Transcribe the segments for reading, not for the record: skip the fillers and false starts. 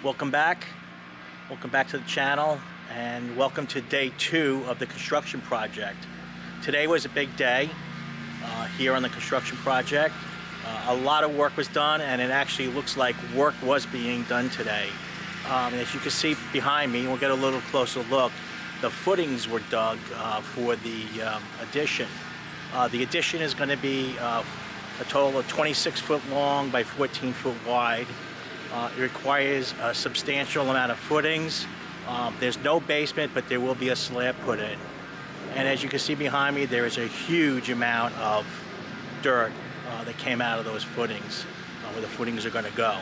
Welcome back. Welcome back to the channel, and welcome to day 2 of the construction project. Today was a big day here on the construction project. A lot of work was done, and it actually looks like work was being done today. As you can see behind me, we'll get a little closer look. The footings were dug for the addition. The addition is going to be a total of 26 foot long by 14 foot wide. It requires a substantial amount of footings. There's no basement, but there will be a slab put in. And as you can see behind me, there is a huge amount of dirt that came out of those footings, where the footings are going to go.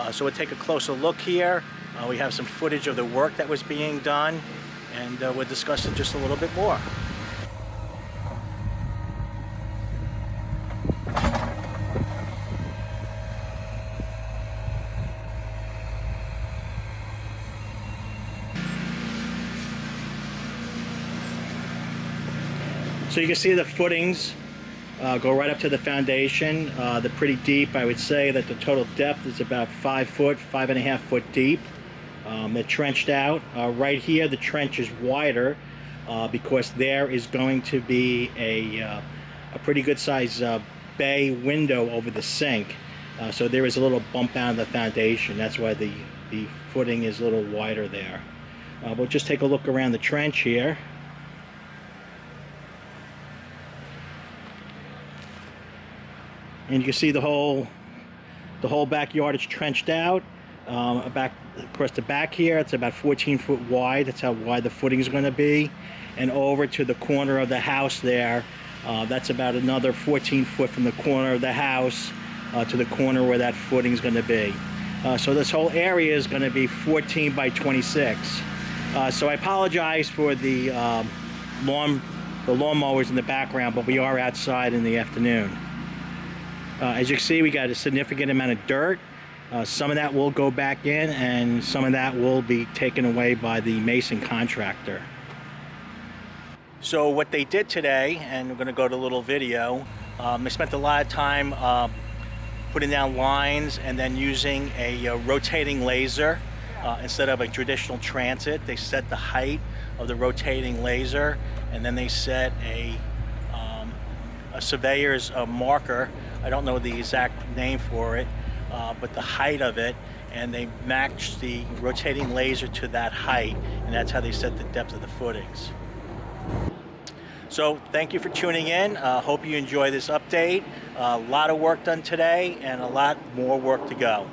So we'll take a closer look here. We have some footage of the work that was being done, and we'll discuss it just a little bit more. So you can see the footings go right up to the foundation. They're pretty deep. I would say that the total depth is about 5 foot, 5.5 foot deep. They're trenched out. Right here, the trench is wider because there is going to be a pretty good size bay window over the sink. So there is a little bump out of the foundation. That's why the footing is a little wider there. We'll just take a look around the trench here. And you can see the whole backyard is trenched out. Back across the back here, it's about 14 foot wide. That's how wide the footing is going to be. And over to the corner of the house there, that's about another 14 foot from the corner of the house to the corner where that footing is going to be. So this whole area is going to be 14 by 26. So I apologize for the lawnmowers in the background, but we are outside in the afternoon. As you can see, we got a significant amount of dirt. Some of that will go back in, and some of that will be taken away by the mason contractor. So what they did today, and we're going to go to a little video, they spent a lot of time putting down lines and then using a rotating laser instead of a traditional transit. They set the height of the rotating laser, and then they set a surveyor's marker. I don't know the exact name for it, but the height of it, and they matched the rotating laser to that height, and that's how they set the depth of the footings. So thank you for tuning in. Hope you enjoy this update. A lot of work done today and a lot more work to go.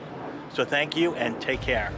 So thank you and take care.